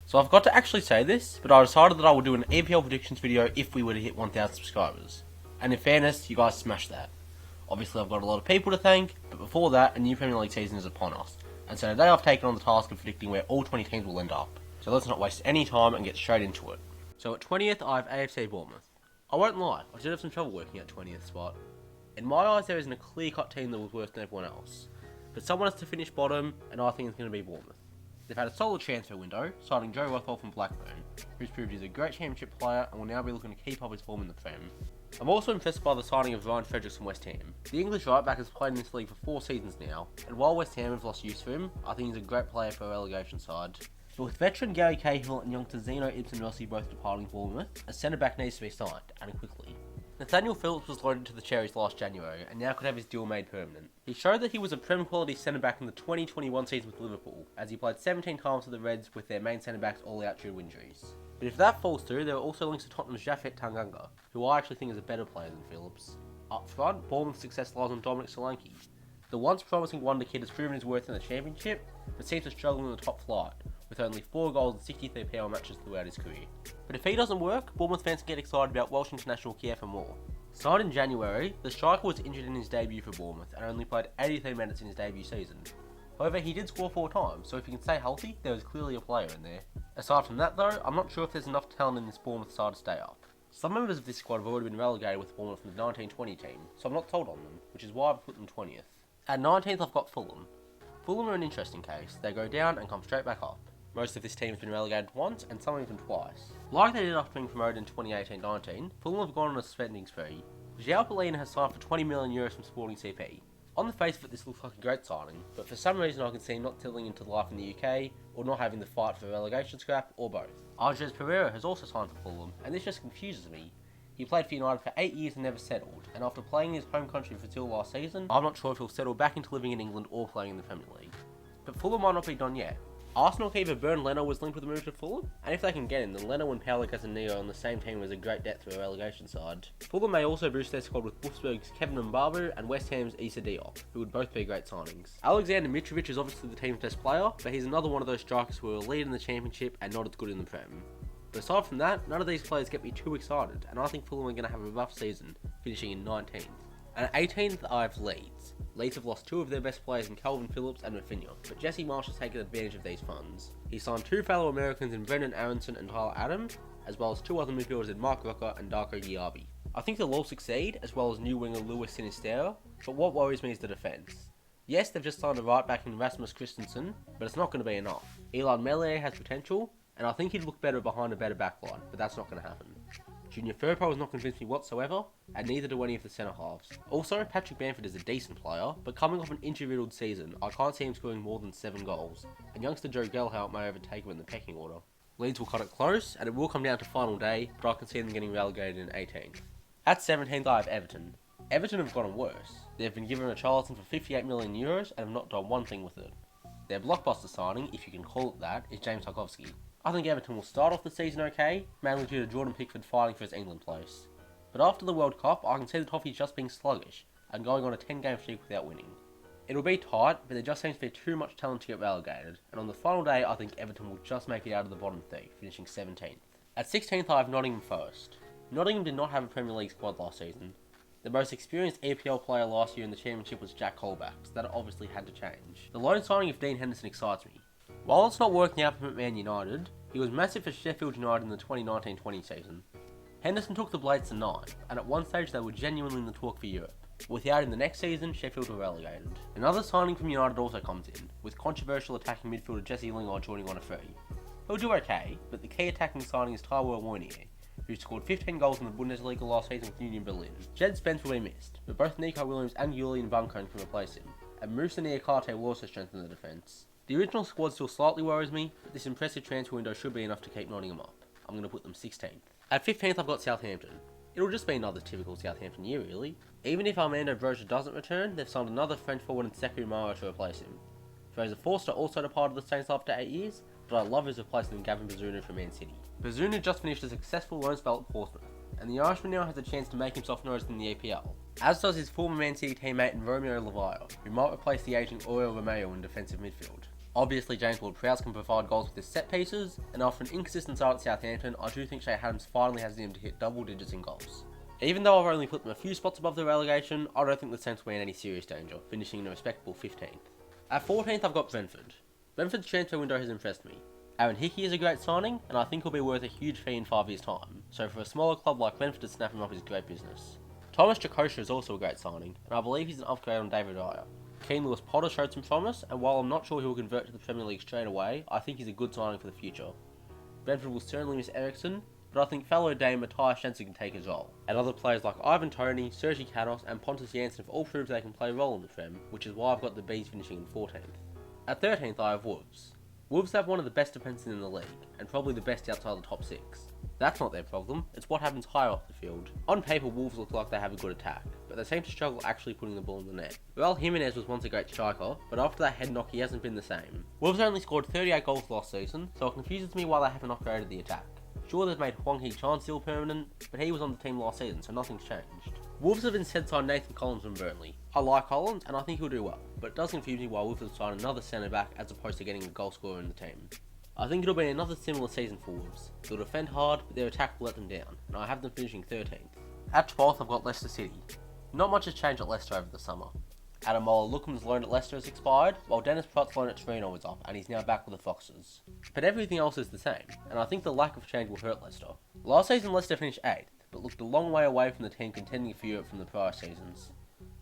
So I've got to actually say this, but I decided that I would do an EPL predictions video if we were to hit 1,000 subscribers. And in fairness, you guys smashed that. Obviously I've got a lot of people to thank, but before that, a new Premier League season is upon us. And so today I've taken on the task of predicting where all 20 teams will end up. So let's not waste any time and get straight into it. So at 20th, I have AFC Bournemouth. I won't lie, I did have some trouble working at 20th spot. In my eyes, there isn't a clear-cut team that was worse than everyone else. But someone has to finish bottom, and I think it's going to be Bournemouth. They've had a solid transfer window, signing Joe Rothwell from Blackburn, who's proved he's a great championship player and will now be looking to keep up his form in the Prem. I'm also impressed by the signing of Ryan Fredericks from West Ham. The English right-back has played in this league for 4 seasons now, and while West Ham have lost use for him, I think he's a great player for a relegation side. But with veteran Gary Cahill and youngster Zeno Ibsen-Rossi both departing Bournemouth, a centre-back needs to be signed, and quickly. Nathaniel Phillips was loaded to the Cherries last January and now could have his deal made permanent. He showed that he was a Prem quality centre-back in the 2021 season with Liverpool, as he played 17 times for the Reds with their main centre-backs all out due to injuries. But if that falls through, there are also links to Tottenham's Japhet Tanganga, who I actually think is a better player than Phillips. Up front, Bournemouth's success lies on Dominic Solanke. The once promising wonder kid has proven his worth in the Championship, but seems to struggle in the top flight, with only 4 goals and 63 PL matches throughout his career. But if he doesn't work, Bournemouth fans can get excited about Welsh international Kiefer Moore. Signed in January, the striker was injured in his debut for Bournemouth and only played 83 minutes in his debut season. However, he did score 4 times, so if he can stay healthy, there is clearly a player in there. Aside from that though, I'm not sure if there's enough talent in this Bournemouth side to stay up. Some members of this squad have already been relegated with Bournemouth from the 1920 team, so I'm not sold on them, which is why I've put them 20th. At 19th I've got Fulham. Fulham are an interesting case, they go down and come straight back up. Most of this team has been relegated once, and some even twice. Like they did after being promoted in 2018-19, Fulham have gone on a spending spree. João Palhinha has signed for €20 million from Sporting CP. On the face of it, this looks like a great signing, but for some reason I can see him not tilting into life in the UK, or not having the fight for relegation scrap, or both. Arges Pereira has also signed for Fulham, and this just confuses me. He played for United for 8 years and never settled, and after playing in his home country for till last season, I'm not sure if he'll settle back into living in England or playing in the Premier League. But Fulham might not be done yet. Arsenal keeper Bernd Leno was linked with a move to Fulham, and if they can get him, then Leno and Paulo Casemiro on the same team was a great depth for a relegation side. Fulham may also boost their squad with Wolfsburg's Kevin Mbabu and West Ham's Issa Diop, who would both be great signings. Alexander Mitrovic is obviously the team's best player, but he's another one of those strikers who are a lead in the Championship and not as good in the Prem. But aside from that, none of these players get me too excited, and I think Fulham are going to have a rough season, finishing in 19th. And at 18th, I have Leeds. Leeds have lost 2 of their best players in Calvin Phillips and Rafinha, but Jesse Marsh has taken advantage of these funds. He signed 2 fellow Americans in Brendan Aronson and Tyler Adams, as well as 2 other midfielders in Mark Rucker and Darko Diaby. I think they'll all succeed, as well as new winger Luis Sinisterra, but what worries me is the defence. Yes, they've just signed a right back in Rasmus Christensen, but it's not going to be enough. Elon Melier has potential, and I think he'd look better behind a better backline, but that's not going to happen. Junior Firpo has not convinced me whatsoever, and neither do any of the centre halves. Also, Patrick Bamford is a decent player, but coming off an injury-riddled season, I can't see him scoring more than 7 goals, and youngster Joe Gelhardt may overtake him in the pecking order. Leeds will cut it close, and it will come down to final day, but I can see them getting relegated in 18th. At 17th, I have Everton. Everton have gotten worse. They've been given a Charlton for €58 million and have not done one thing with it. Their blockbuster signing, if you can call it that, is James Tarkowski. I think Everton will start off the season okay, mainly due to Jordan Pickford fighting for his England place. But after the World Cup, I can see the Toffees just being sluggish, and going on a 10-game streak without winning. It'll be tight, but there just seems to be too much talent to get relegated, and on the final day I think Everton will just make it out of the bottom 3, finishing 17th. At 16th I have Nottingham Forest. Nottingham did not have a Premier League squad last season. The most experienced EPL player last year in the Championship was Jack Colback, so that obviously had to change. The loan signing of Dean Henderson excites me. While it's not working out for McMahon United, he was massive for Sheffield United in the 2019-20 season. Henderson took the Blades to 9th, and at one stage they were genuinely in the talk for Europe. Without him the next season, Sheffield were relegated. Another signing from United also comes in, with controversial attacking midfielder Jesse Lingard joining on a free. He'll do okay, but the key attacking signing is Taiwo Mounier, who scored 15 goals in the Bundesliga last season with Union Berlin. Jed Spence will be missed, but both Nico Williams and Julian Vancone can replace him, and Moussa Niakate will also strengthen the defence. The original squad still slightly worries me, but this impressive transfer window should be enough to keep Nottingham up. I'm going to put them 16th. At 15th I've got Southampton. It'll just be another typical Southampton year really. Even if Armando Broja doesn't return, they've signed another French forward in Sekou Mara to replace him. Fraser Forster also departed the Saints after 8 years, but I love his replacement in Gavin Bazunu from Man City. Bazunu just finished a successful loan spell at Portsmouth, and the Irishman now has a chance to make himself noticed in the EPL, as does his former Man City teammate Romeo Lavia, who might replace the aging Oriol Romeo in defensive midfield. Obviously, James Ward-Prowse can provide goals with his set pieces, and after an inconsistent start at Southampton, I do think Shea Adams finally has it in him to hit double digits in goals. Even though I've only put them a few spots above the relegation, I don't think the Saints will be in any serious danger, finishing in a respectable 15th. At 14th, I've got Brentford. Brentford's transfer window has impressed me. Aaron Hickey is a great signing, and I think he'll be worth a huge fee in 5 years' time, so for a smaller club like Brentford to snap him up is great business. Thomas Chakosha is also a great signing, and I believe he's an upgrade on David Raya. Keane Lewis Potter showed some promise, and while I'm not sure he will convert to the Premier League straight away, I think he's a good signing for the future. Brentford will certainly miss Ericsson, but I think fellow Dane Matthias Jensen can take his role. And other players like Ivan Toney, Sergi Canos and Pontus Janssen have all proved they can play a role in the Prem, which is why I've got the Bees finishing in 14th. At 13th I have Wolves. Wolves have one of the best defences in the league, and probably the best outside the top 6. That's not their problem, it's what happens higher off the field. On paper, Wolves look like they have a good attack, but they seem to struggle actually putting the ball in the net. Raul Jimenez was once a great striker, but after that head knock he hasn't been the same. Wolves only scored 38 goals last season, so it confuses me why they haven't upgraded the attack. Sure, they've made Hwang Hee-chan still permanent, but he was on the team last season, so nothing's changed. Wolves have instead signed Nathan Collins from Burnley. I like Collins, and I think he'll do well, but it does confuse me why Wolves have signed another centre back as opposed to getting a goal scorer in the team. I think it'll be another similar season for Wolves. They'll defend hard, but their attack will let them down, and I have them finishing 13th. At 12th, I've got Leicester City. Not much has changed at Leicester over the summer. Adam Mola-Lookham's loan at Leicester has expired, while Dennis Pratt's loan at Torino is up, and he's now back with the Foxes. But everything else is the same, and I think the lack of change will hurt Leicester. Last season, Leicester finished 8th, but looked a long way away from the team contending for Europe from the prior seasons.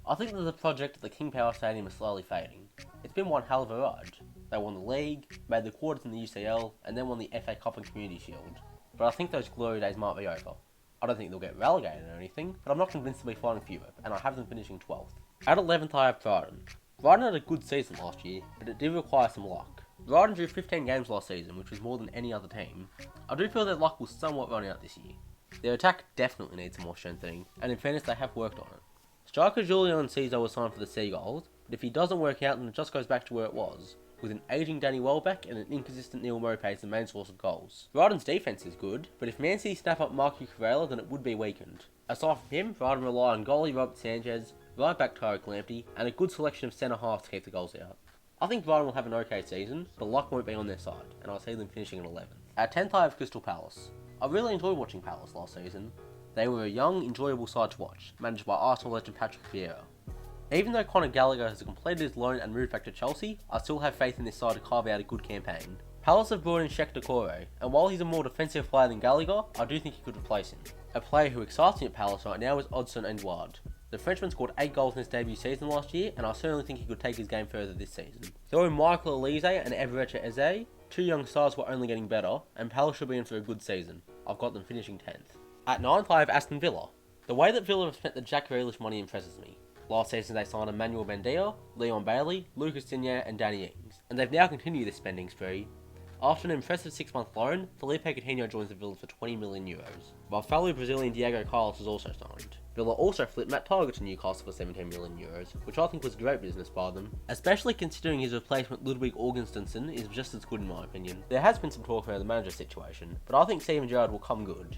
I think that the project at the King Power Stadium is slowly fading. It's been one hell of a ride. They won the league, made the quarters in the UCL, and then won the FA Cup and Community Shield. But I think those glory days might be over. I don't think they'll get relegated or anything, but I'm not convinced they'll be fighting for Europe, and I have them finishing 12th. At 11th I have Brighton. Brighton had a good season last year, but it did require some luck. Brighton drew 15 games last season, which was more than any other team. I do feel their luck will somewhat run out this year. Their attack definitely needs some more strengthening, and in fairness they have worked on it. Striker Julian Cesar was signed for the Seagulls, but if he doesn't work out then it just goes back to where it was, with an ageing Danny Welbeck and an inconsistent Neil Maupay as the main source of goals. Brighton's defence is good, but if Man City snap up Marco Corella then it would be weakened. Aside from him, Brighton rely on goalie Robert Sanchez, right back Tyrick Lamptey, and a good selection of centre halves to keep the goals out. I think Brighton will have an okay season, but luck won't be on their side, and I'll see them finishing at 11th. At 10th I have Crystal Palace. I really enjoyed watching Palace last season. They were a young, enjoyable side to watch, managed by Arsenal legend Patrick Vieira. Even though Conor Gallagher has completed his loan and moved back to Chelsea, I still have faith in this side to carve out a good campaign. Palace have brought in Sheikh Doucouré, and while he's a more defensive player than Gallagher, I do think he could replace him. A player who excites me at Palace right now is Odsonne Edouard. The Frenchman scored 8 goals in his debut season last year, and I certainly think he could take his game further this season. Throw in Michael Elise and Everett Eze, two young stars who are only getting better, and Palace should be in for a good season. I've got them finishing 10th. At 9th I have Aston Villa. The way that Villa have spent the Jack Grealish money impresses me. Last season they signed Emmanuel Buendia, Leon Bailey, Lucas Digne and Danny Ings, and they've now continued this spending spree. After an impressive 6-month loan, Felipe Coutinho joins the Villa for €20 million, while fellow Brazilian Diego Carlos is also signed. Villa also flipped Matt Target to Newcastle for €17 million, which I think was great business by them, especially considering his replacement Ludwig Augustinsson is just as good in my opinion. There has been some talk about the manager situation, but I think Steven Gerrard will come good.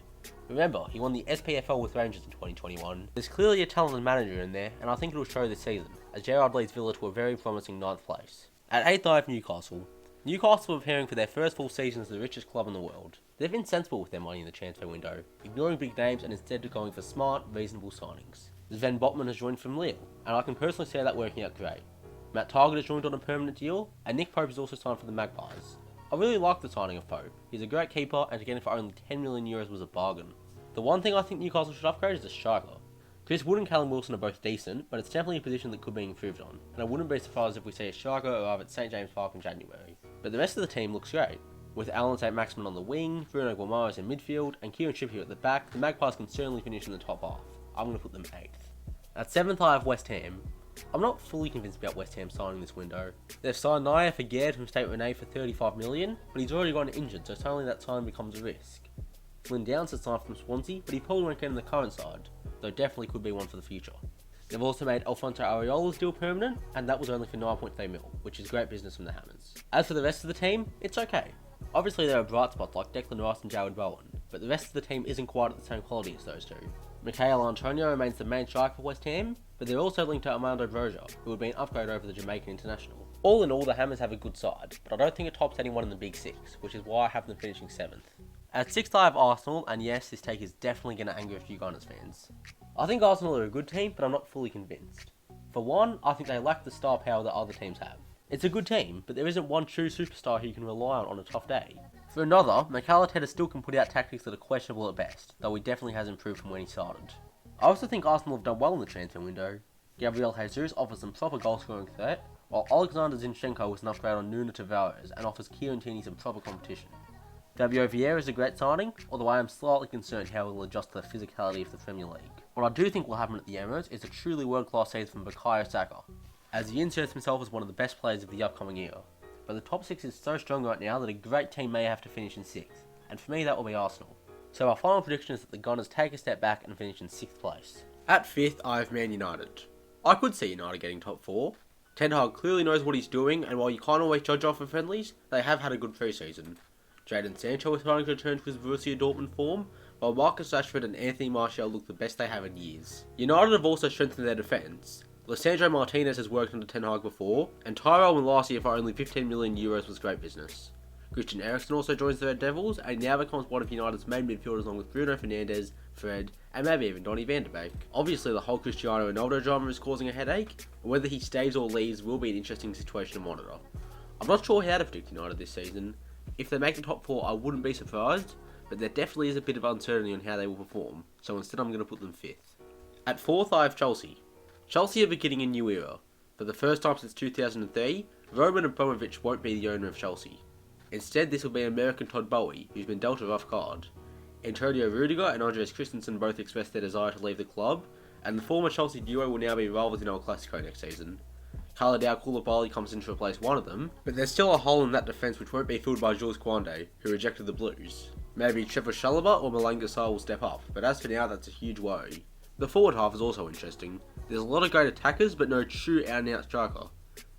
Remember, he won the SPFL with Rangers in 2021. There's clearly a talented manager in there, and I think it will show this season, as Gerrard leads Villa to a very promising 9th place. At 8th I have Newcastle. Newcastle are preparing for their first full season as the richest club in the world. They've been sensible with their money in the transfer window, ignoring big names and instead going for smart, reasonable signings. Sven Botman has joined from Lille, and I can personally see that working out great. Matt Target has joined on a permanent deal, and Nick Pope has also signed for the Magpies. I really like the signing of Pope. He's a great keeper, and to get him for only €10 million was a bargain. The one thing I think Newcastle should upgrade is a striker. Chris Wood and Callum Wilson are both decent, but it's definitely a position that could be improved on, and I wouldn't be surprised if we see a striker arrive at St James Park in January. But the rest of the team looks great. With Alan St Maximin on the wing, Bruno Guimaraes in midfield, and Kieran Trippier at the back, the Magpies can certainly finish in the top half. I'm going to put them 8th. At 7th I have West Ham. I'm not fully convinced about West Ham signing this window. They've signed Naya Figuered from State Rennais for $35 million, but he's already gone injured, so suddenly that sign becomes a risk. Flynn Downs has signed from Swansea, but he probably won't get in the current side, though definitely could be one for the future. They've also made Alfonso Areola's deal permanent, and that was only for $9.3 million, which is great business from the Hammers. As for the rest of the team, it's okay. Obviously there are bright spots like Declan Rice and Jared Bowen, but the rest of the team isn't quite at the same quality as those two. Michael Antonio remains the main striker for West Ham, but they're also linked to Armando Broja, who would be an upgrade over the Jamaican international. All in all, the Hammers have a good side, but I don't think it tops anyone in the Big Six, which is why I have them finishing 7th. At 6th I have Arsenal, and yes, this take is definitely going to anger a few Gunners fans. I think Arsenal are a good team, but I'm not fully convinced. For one, I think they lack the star power that other teams have. It's a good team, but there isn't one true superstar who you can rely on a tough day. For another, McAllister still can put out tactics that are questionable at best, though he definitely has improved from when he started. I also think Arsenal have done well in the transfer window. Gabriel Jesus offers some proper goal scoring threat, while Alexander Zinchenko was an upgrade on Nuno Tavares and offers Kieran Tierney some proper competition. Fabio Vieira is a great signing, although I am slightly concerned how he will adjust to the physicality of the Premier League. What I do think will happen at the Emirates is a truly world-class season from Bukayo Saka, as he inserts himself as one of the best players of the upcoming era. But the top 6 is so strong right now that a great team may have to finish in 6th, and for me that will be Arsenal. So our final prediction is that the Gunners take a step back and finish in 6th place. At 5th I have Man United. I could see United getting top 4. Ten Hag clearly knows what he's doing, and while you can't always judge off of friendlies, they have had a good pre-season. Jadon Sancho is starting to return to his Borussia Dortmund form, while Marcus Rashford and Anthony Martial look the best they have in years. United have also strengthened their defence. Lissandro Martinez has worked under Ten Hag before, and Tyrell Malacia for only €15 million was great business. Christian Eriksen also joins the Red Devils, and now becomes one of United's main midfielders along with Bruno Fernandes, Fred, and maybe even Donny van de Beek. Obviously the whole Cristiano Ronaldo drama is causing a headache, and whether he stays or leaves will be an interesting situation to monitor. I'm not sure how to predict United this season. If they make the top 4 I wouldn't be surprised, but there definitely is a bit of uncertainty on how they will perform, so instead I'm going to put them 5th. At 4th I have Chelsea. Chelsea are beginning a new era. For the first time since 2003, Roman Abramovich won't be the owner of Chelsea. Instead, this will be American Todd Boehly, who's been dealt a rough card. Antonio Rudiger and Andreas Christensen both expressed their desire to leave the club, and the former Chelsea duo will now be rivals in El Clasico next season. Khalidou Koulibaly comes in to replace one of them, but there's still a hole in that defence which won't be filled by Jules Koundé, who rejected the Blues. Maybe Trevor Chalobah or Malanga Sarr will step up, but as for now that's a huge worry. The forward half is also interesting. There's a lot of great attackers, but no true out-and-out striker.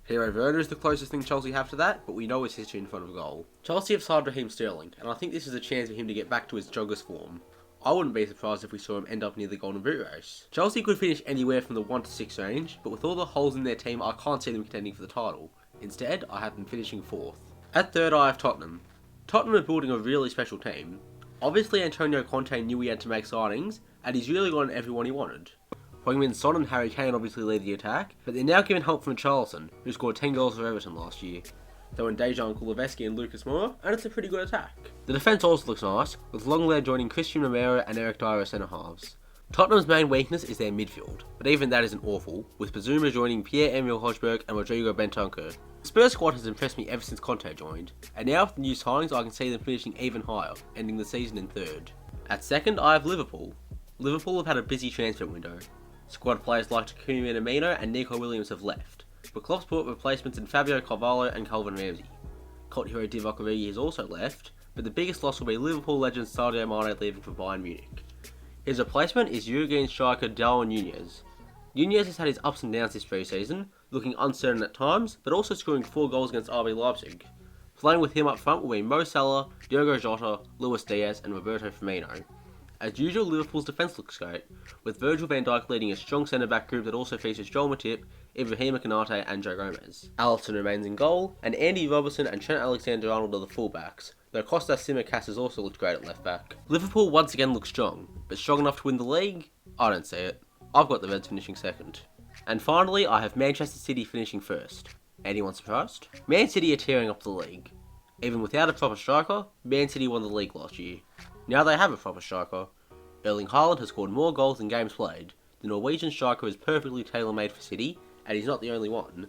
Hero Werner is the closest thing Chelsea have to that, but we know his history in front of goal. Chelsea have signed Raheem Sterling, and I think this is a chance for him to get back to his joggers form. I wouldn't be surprised if we saw him end up near the Golden Boot race. Chelsea could finish anywhere from the 1 to 6 range, but with all the holes in their team I can't see them contending for the title. Instead, I have them finishing 4th. At 3rd I have Tottenham. Tottenham are building a really special team. Obviously Antonio Conte knew he had to make signings, and he's really gotten everyone he wanted. Heung-min Son and Harry Kane obviously lead the attack, but they're now given help from Charlton, who scored 10 goals for Everton last year. Though in Dejan Kulusevski and Lucas Moura, and it's a pretty good attack. The defence also looks nice, with Lenglet joining Christian Romero and Eric Dyer as centre-halves. Tottenham's main weakness is their midfield, but even that isn't awful, with Bazuma joining Pierre-Emile Hojbjerg and Rodrigo Bentancur. The Spurs squad has impressed me ever since Conte joined, and now with the new signings I can see them finishing even higher, ending the season in 3rd. At 2nd I have Liverpool. Liverpool have had a busy transfer window. Squad players like Takumi Minamino and Nico Williams have left, but Klopp's brought replacements in Fabio Carvalho and Calvin Ramsey. Cult hero Divock Origi has also left, but the biggest loss will be Liverpool legend Sadio Mane leaving for Bayern Munich. His replacement is Uruguayan striker Darwin Núñez. Núñez has had his ups and downs this pre-season, looking uncertain at times, but also scoring 4 goals against RB Leipzig. Playing with him up front will be Mo Salah, Diogo Jota, Luis Diaz and Roberto Firmino. As usual, Liverpool's defence looks great, with Virgil van Dijk leading a strong centre-back group that also features Joel Matip, Ibrahima Konate and Joe Gomez. Alisson remains in goal, and Andy Robertson and Trent Alexander-Arnold are the fullbacks, though Kostas Tsimikas has also looked great at left-back. Liverpool once again looks strong, but strong enough to win the league? I don't see it. I've got the Reds finishing 2nd. And finally, I have Manchester City finishing 1st. Anyone surprised? Man City are tearing up the league. Even without a proper striker, Man City won the league last year. Now they have a proper striker. Erling Haaland has scored more goals than games played. The Norwegian striker is perfectly tailor-made for City, and he's not the only one.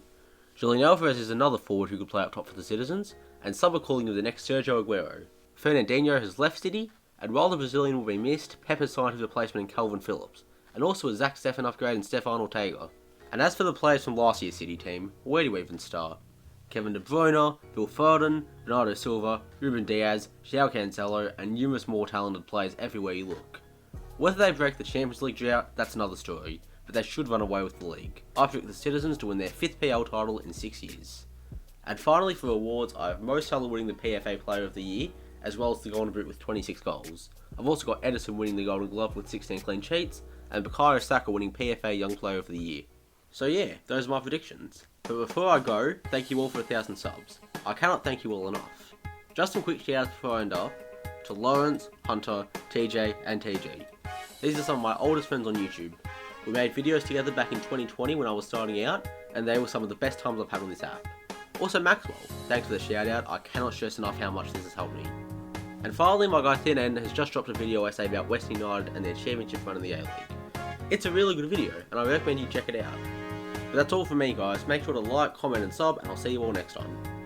Julian Alvarez is another forward who could play up top for the citizens, and some are calling him the next Sergio Aguero. Fernandinho has left City, and while the Brazilian will be missed, Pep has signed his replacement in Calvin Phillips, and also a Zach Steffen upgrade in Stefan Ortega. And as for the players from last year's City team, where do we even start? Kevin De Bruyne, Phil Foden, Bernardo Silva, Ruben Diaz, João Cancelo, and numerous more talented players everywhere you look. Whether they break the Champions League drought, that's another story, but they should run away with the league. I picked the Citizens to win their 5th PL title in 6 years. And finally for awards, I have Mo Salah winning the PFA Player of the Year, as well as the Golden Boot with 26 goals. I've also got Edison winning the Golden Glove with 16 clean sheets, and Bukayo Saka winning PFA Young Player of the Year. So yeah, those are my predictions. But before I go, thank you all for 1,000 subs. I cannot thank you all enough. Just some quick shoutouts before I end off to Lawrence, Hunter, TJ and TG. These are some of my oldest friends on YouTube. We made videos together back in 2020 when I was starting out, and they were some of the best times I've had on this app. Also Maxwell, thanks for the shout out, I cannot stress enough how much this has helped me. And finally, my guy Thin End has just dropped a video I say about West United and their championship run in the A-League. It's a really good video, and I recommend you check it out. But that's all from me guys, make sure to like, comment and sub, and I'll see you all next time.